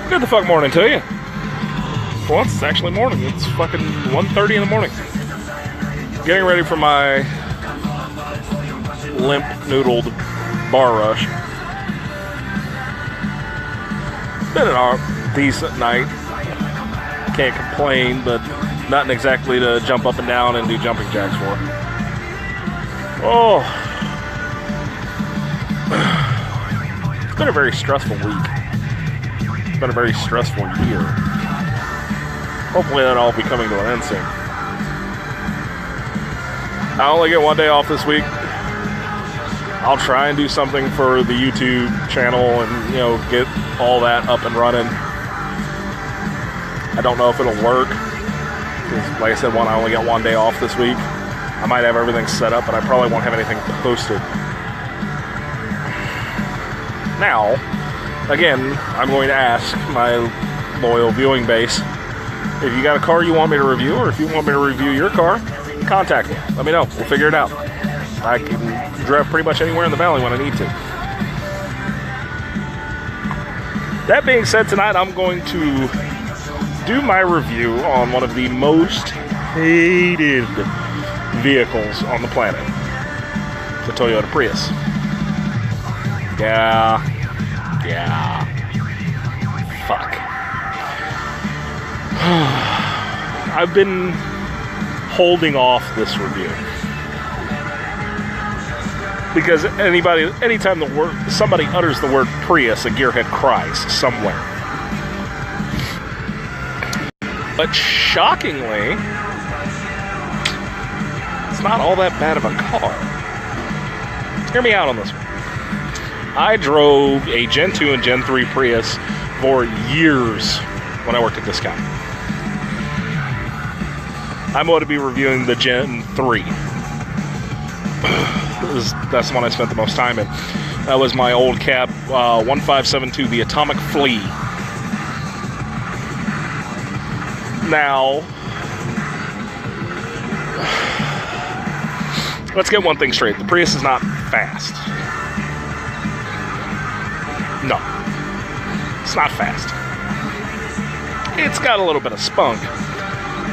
Good the fuck morning to you. For once, it's actually morning. It's fucking 1:30 in the morning. Getting ready for my limp-noodled bar rush. Been a decent night. Can't complain, but nothing exactly to jump up and down and do jumping jacks for. Oh. It's been a very stressful week. It's been a very stressful year. Hopefully that'll all be coming to an end soon. I only get one day off this week. I'll try and do something for the YouTube channel and, you know, get all that up and running. I don't know if it'll work. Because, like I said, I only got one day off this week. I might have everything set up, but I probably won't have anything posted. Now, again, I'm going to ask my loyal viewing base, if you got a car you want me to review, or if you want me to review your car, contact me. Let me know. We'll figure it out. I can drive pretty much anywhere in the valley when I need to. That being said, tonight I'm going to do my review on one of the most hated vehicles on the planet. The Toyota Prius. Yeah. Fuck. I've been holding off this review because anytime somebody utters the word Prius, a gearhead cries somewhere. But shockingly, it's not all that bad of a car. Hear me out on this one. I drove a Gen 2 and Gen 3 Prius for years when I worked at Discount. I'm going to be reviewing the Gen 3. That's the one I spent the most time in. That was my old cab 1572, the Atomic Flea. Now, let's get one thing straight. The Prius is not fast. No, it's not fast. It's got a little bit of spunk,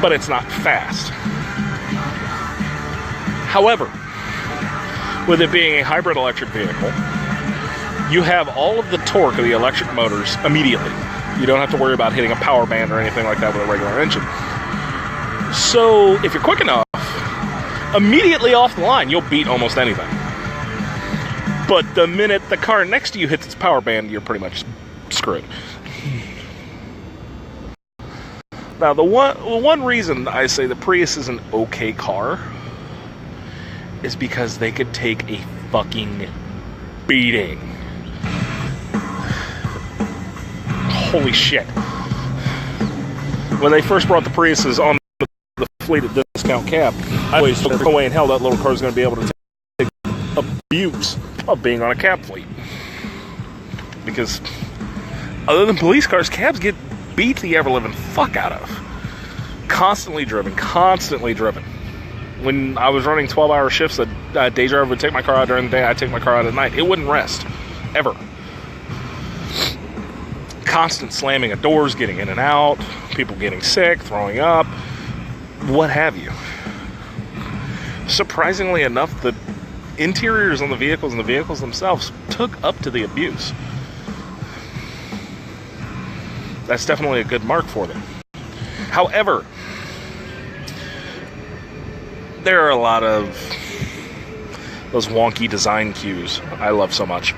but it's not fast. However, with it being a hybrid electric vehicle, you have all of the torque of the electric motors immediately. You don't have to worry about hitting a power band or anything like that with a regular engine. So, if you're quick enough, immediately off the line, you'll beat almost anything. But the minute the car next to you hits its power band, you're pretty much screwed. Now, the one reason I say the Prius is an okay car is because they could take a fucking beating. Holy shit. When they first brought the Priuses on the fleet at Discount Cab, I always took no way in hell that little car is going to be able to take abuse of being on a cab fleet. Because other than police cars, cabs get beat the ever-living fuck out of. Constantly driven. When I was running 12-hour shifts, a day driver would take my car out during the day, I'd take my car out at night. It wouldn't rest. Ever. Constant slamming of doors, getting in and out, people getting sick, throwing up, what have you. Surprisingly enough, the interiors on the vehicles and the vehicles themselves took up to the abuse. That's definitely a good mark for them. However, there are a lot of those wonky design cues I love so much.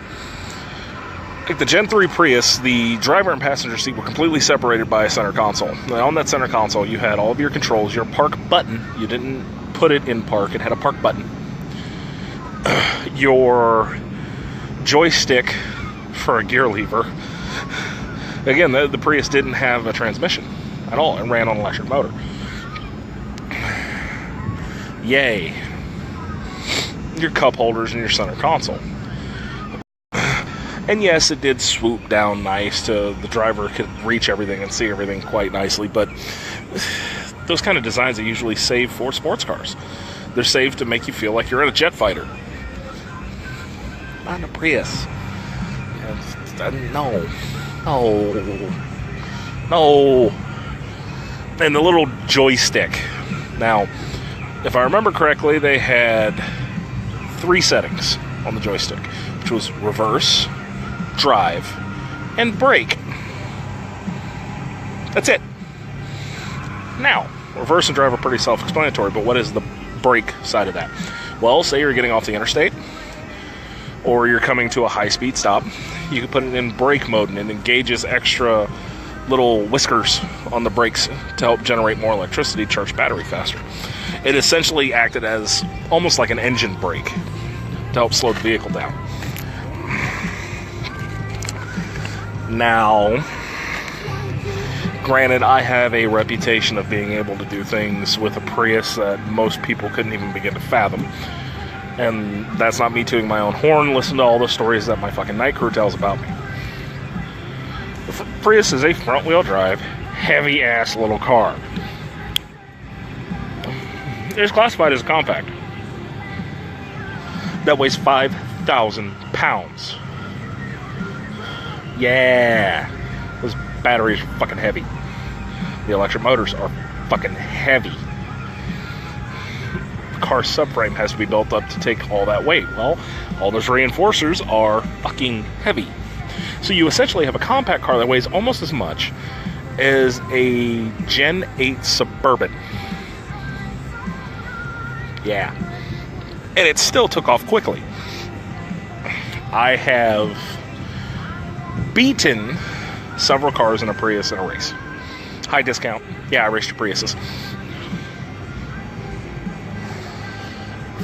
Like the Gen 3 Prius, the driver and passenger seat were completely separated by a center console. Now, on that center console, you had all of your controls, your park button. You didn't put it in park, it had a park button. Your joystick for a gear lever. Again, the Prius didn't have a transmission at all. It ran on an electric motor. Yay. Your cup holders and your center console. And yes, it did swoop down nice to the driver could reach everything and see everything quite nicely, but those kind of designs are usually saved for sports cars. They're saved to make you feel like you're in a jet fighter. Not in a Prius. No. No. And the little joystick. Now, if I remember correctly, they had 3 settings on the joystick, which was reverse, drive, and brake. That's it. Now, reverse and drive are pretty self-explanatory, but what is the brake side of that? Well, say you're getting off the interstate, or you're coming to a high-speed stop, you can put it in brake mode, and it engages extra little whiskers on the brakes to help generate more electricity to charge battery faster. It essentially acted as almost like an engine brake to help slow the vehicle down. Now, granted, I have a reputation of being able to do things with a Prius that most people couldn't even begin to fathom. And that's not me tooting my own horn. Listen to all the stories that my fucking night crew tells about me. The Prius is a front-wheel drive, heavy-ass little car. It's classified as a compact that weighs 5,000 pounds. Yeah, those batteries are fucking heavy. The electric motors are fucking heavy. The car's subframe has to be built up to take all that weight. Well, all those reinforcers are fucking heavy. So you essentially have a compact car that weighs almost as much as a Gen 8 Suburban. Yeah. And it still took off quickly. I have beaten several cars in a Prius in a race. High discount. Yeah, I raced your Priuses.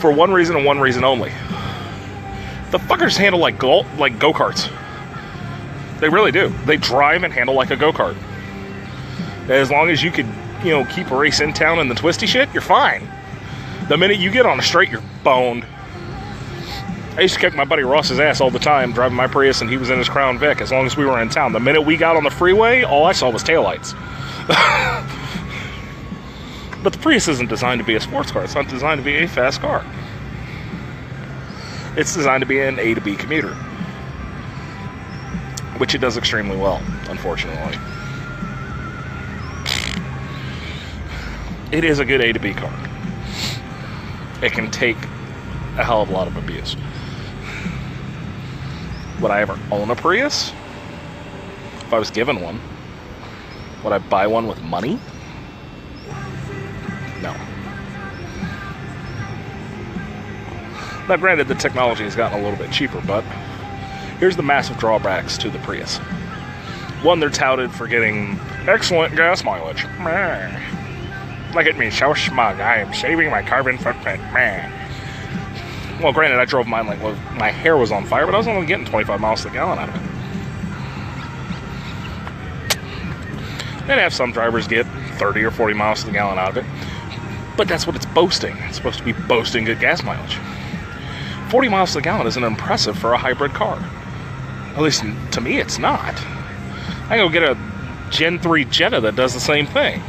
For one reason and one reason only. The fuckers handle like go-karts. They really do. They drive and handle like a go-kart. As long as you could, keep a race in town and the twisty shit, you're fine. The minute you get on a straight, you're boned. I used to kick my buddy Ross's ass all the time, driving my Prius, and he was in his Crown Vic, as long as we were in town. The minute we got on the freeway, all I saw was taillights. But the Prius isn't designed to be a sports car. It's not designed to be a fast car. It's designed to be an A to B commuter, which it does extremely well, unfortunately. It is a good A to B car. It can take a hell of a lot of abuse. Would I ever own a Prius? If I was given one. Would I buy one with money? No. Now, granted, the technology has gotten a little bit cheaper, but here's the massive drawbacks to the Prius. One, they're touted for getting excellent gas mileage. Look at me, so smug. I am saving my carbon footprint. Well, granted, I drove mine like my hair was on fire, but I was only getting 25 miles to the gallon out of it. Then have some drivers get 30 or 40 miles to the gallon out of it. But that's what it's boasting. It's supposed to be boasting good gas mileage. 40 miles to the gallon isn't impressive for a hybrid car. At least to me, it's not. I can go get a Gen 3 Jetta that does the same thing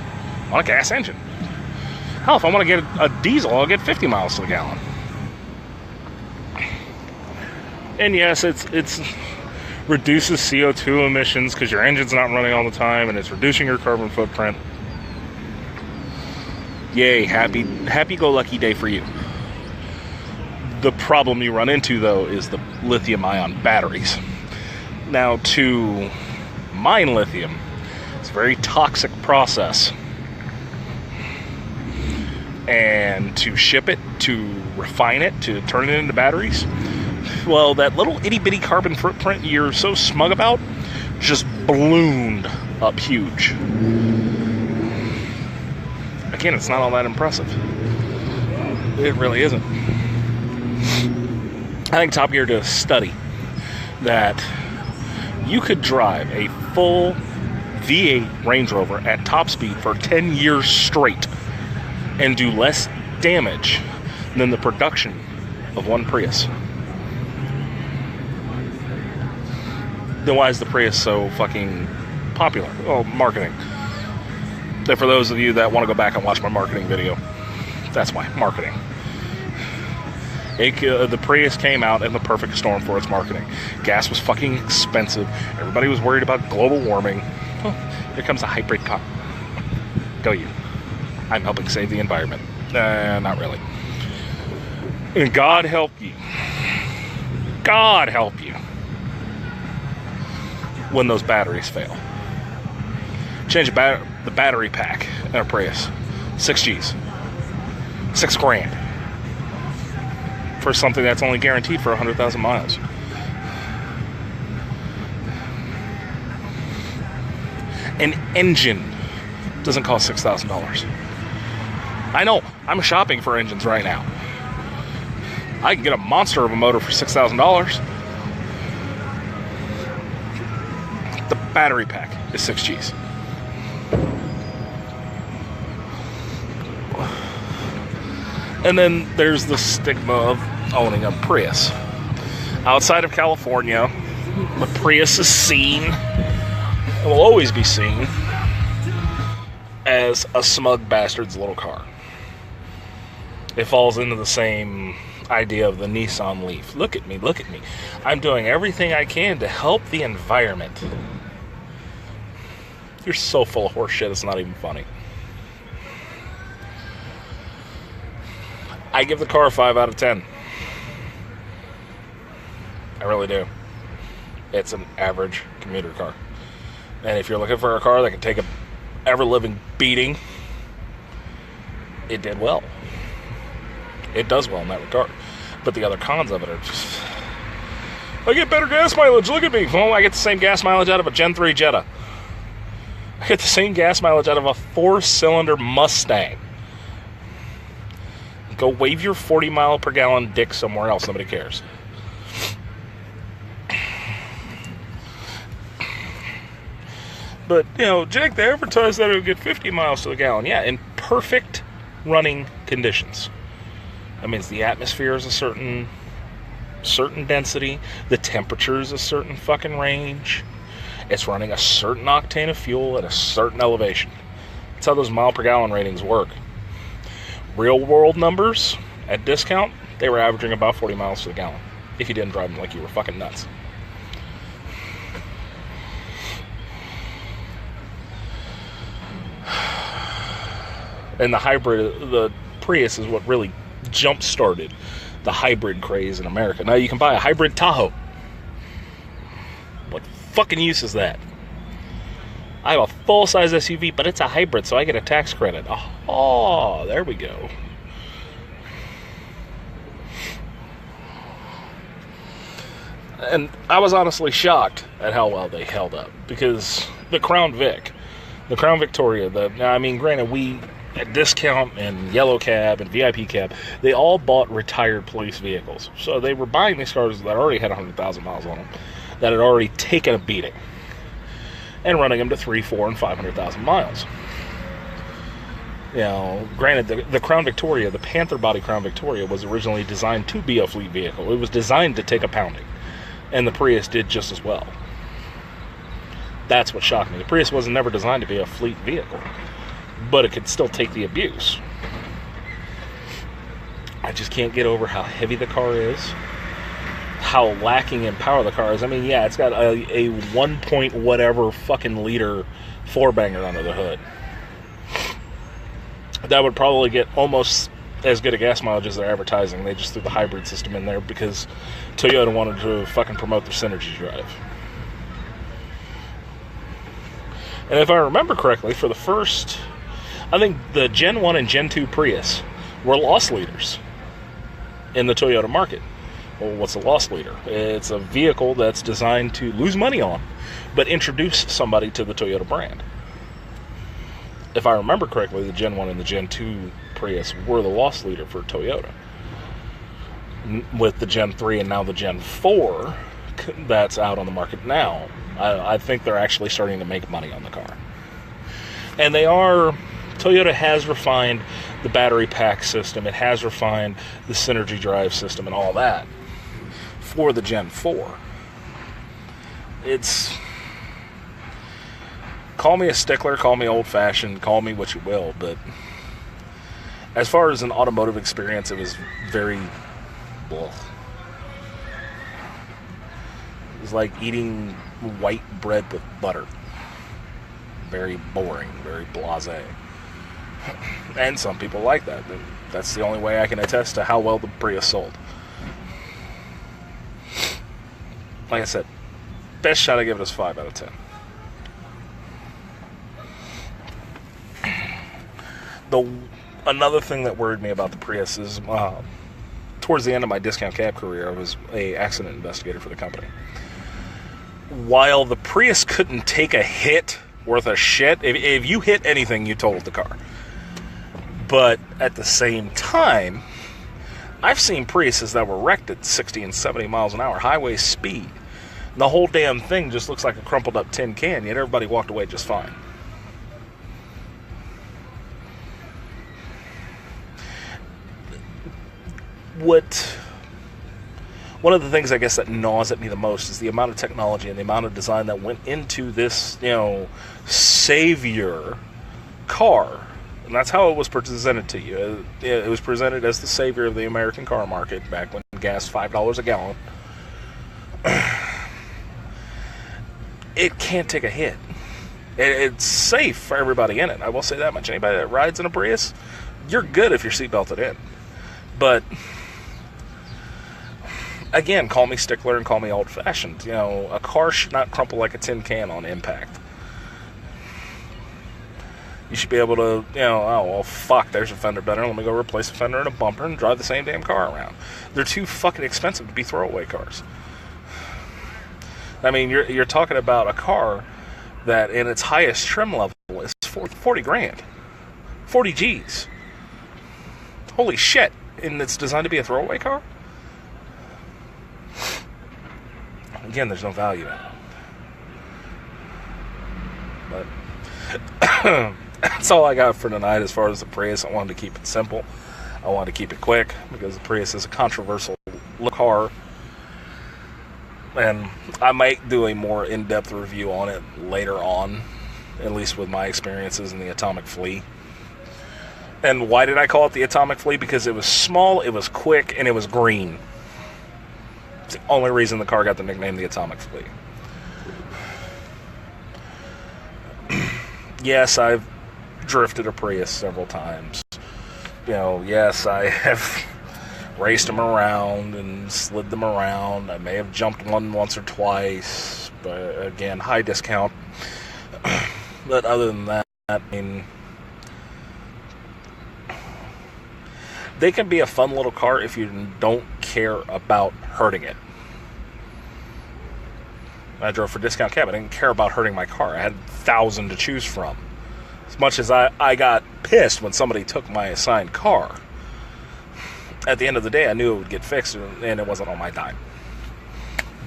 on a gas engine. Hell, if I want to get a diesel, I'll get 50 miles to the gallon. And yes, it's reduces CO2 emissions because your engine's not running all the time, and it's reducing your carbon footprint. Yay, happy-go-lucky day for you. The problem you run into, though, is the lithium-ion batteries. Now, to mine lithium, it's a very toxic process. And to ship it, to refine it, to turn it into batteries, well, that little itty-bitty carbon footprint you're so smug about just ballooned up huge. Again, it's not all that impressive. It really isn't. I think Top Gear did a study that you could drive a full V8 Range Rover at top speed for 10 years straight and do less damage than the production of one Prius. Then why is the Prius so fucking popular? Well, marketing. And for those of you that want to go back and watch my marketing video, that's why, marketing. The Prius came out in the perfect storm for its marketing. Gas was fucking expensive. Everybody was worried about global warming. Here comes a hybrid car. Go you. I'm helping save the environment. Not really. And God help you. God help you. When those batteries fail. Change the battery pack in a Prius. 6 G's. $6,000. For something that's only guaranteed for 100,000 miles. An engine doesn't cost $6,000. I know, I'm shopping for engines right now. I can get a monster of a motor for $6,000. The battery pack is 6 G's. And then there's the stigma of owning a Prius. Outside of California, the Prius is seen, and will always be seen, as a smug bastard's little car. It falls into the same idea of the Nissan Leaf. Look at me, look at me. I'm doing everything I can to help the environment. You're so full of horse shit, it's not even funny. I give the car a 5 out of 10. I really do. It's an average commuter car. And if you're looking for a car that can take a ever-living beating, it did well. It does well in that regard. But the other cons of it are just... I get better gas mileage, look at me. Well, I get the same gas mileage out of a Gen 3 Jetta. I get the same gas mileage out of a 4-cylinder Mustang. Go wave your 40 mile per gallon dick somewhere else. Nobody cares. But, you know, Jake, they advertised that it would get 50 miles to the gallon. Yeah, in perfect running conditions. That means the atmosphere is a certain density. The temperature is a certain fucking range. It's running a certain octane of fuel at a certain elevation. That's how those mile per gallon ratings work. Real world numbers, at discount, they were averaging about 40 miles to the gallon. If you didn't drive them like you were fucking nuts. And the hybrid, the Prius is what really jump-started the hybrid craze in America. Now you can buy a hybrid Tahoe. What fucking use is that? I have a full-size SUV, but it's a hybrid, so I get a tax credit. Oh, there we go. And I was honestly shocked at how well they held up. Because the Crown Vic, the Crown Victoria, granted, we, at Discount and Yellow Cab and VIP Cab, they all bought retired police vehicles. So they were buying these cars that already had 100,000 miles on them, that had already taken a beating, and running them to 300,000, 400,000, and 500,000 miles. You know, granted, the Crown Victoria, the Panther body Crown Victoria, was originally designed to be a fleet vehicle. It was designed to take a pounding, and the Prius did just as well. That's what shocked me. The Prius was never designed to be a fleet vehicle, but it could still take the abuse. I just can't get over how heavy the car is, how lacking in power the car is. I mean, yeah, it's got a 1 point whatever fucking liter 4-banger under the hood. That would probably get almost as good a gas mileage as they're advertising. They just threw the hybrid system in there because Toyota wanted to fucking promote their synergy drive. And if I remember correctly, for the first, I think the Gen 1 and Gen 2 Prius were loss leaders in the Toyota market. Well, what's a loss leader? It's a vehicle that's designed to lose money on, but introduce somebody to the Toyota brand. If I remember correctly, the Gen 1 and the Gen 2 Prius were the loss leader for Toyota. With the Gen 3 and now the Gen 4 that's out on the market now, I think they're actually starting to make money on the car. And Toyota has refined the battery pack system. It has refined the synergy drive system and all that for the Gen 4. Call me a stickler, call me old-fashioned, call me what you will, but as far as an automotive experience, it was very, well, it was like eating white bread with butter. very boring, very blasé. And some people like that. That's the only way I can attest to how well the Prius sold. Like I said, best shot I give it is 5 out of 10. Another thing that worried me about the Prius is towards the end of my discount cab career, I was an accident investigator for the company. While the Prius couldn't take a hit worth a shit, if you hit anything, you totaled the car. But at the same time, I've seen Priuses that were wrecked at 60 and 70 miles an hour highway speed. And the whole damn thing just looks like a crumpled up tin can, yet everybody walked away just fine. One of the things I guess that gnaws at me the most is the amount of technology and the amount of design that went into this, savior car. And that's how it was presented to you. It was presented as the savior of the American car market back when gas $5 a gallon. It can't take a hit. It's safe for everybody in it. I will say that much. Anybody that rides in a Prius, you're good if you're seatbelted in. But again, call me stickler and call me old-fashioned. A car should not crumple like a tin can on impact. You should be able to, oh, well, fuck, there's a fender bender. Let me go replace a fender and a bumper and drive the same damn car around. They're too fucking expensive to be throwaway cars. I mean, you're talking about a car that in its highest trim level is 40 grand. 40 G's. Holy shit. And it's designed to be a throwaway car? Again, there's no value in it. But that's all I got for tonight as far as the Prius. I wanted to keep it simple. I wanted to keep it quick because the Prius is a controversial car. And I might do a more in-depth review on it later on, at least with my experiences in the Atomic Flea. And why did I call it the Atomic Flea? Because it was small, it was quick, and it was green. It's the only reason the car got the nickname the Atomic Flea. Yes, I've drifted a Prius several times. Yes, I have raced them around and slid them around. I may have jumped one once or twice, but again, high discount. But other than that, I mean, they can be a fun little car if you don't care about hurting it. I drove for discount cab. I didn't care about hurting my car. I had 1,000 to choose from. As much as I got pissed when somebody took my assigned car, at the end of the day, I knew it would get fixed, and it wasn't on my dime.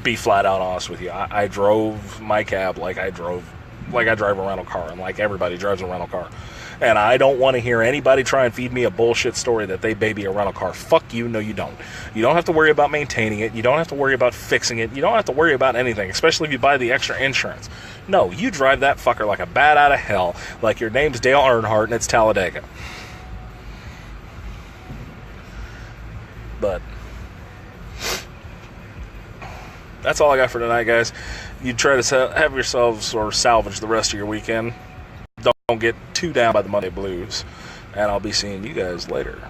Be flat out honest with you. I drove my cab like I drive a rental car, and like everybody drives a rental car. And I don't want to hear anybody try and feed me a bullshit story that they baby a rental car. Fuck you, no you don't. You don't have to worry about maintaining it. You don't have to worry about fixing it. You don't have to worry about anything, especially if you buy the extra insurance. No, you drive that fucker like a bat out of hell, like your name's Dale Earnhardt and it's Talladega. But that's all I got for tonight, guys. You try to have yourselves or salvage the rest of your weekend. Don't get too down by the Monday blues. And I'll be seeing you guys later.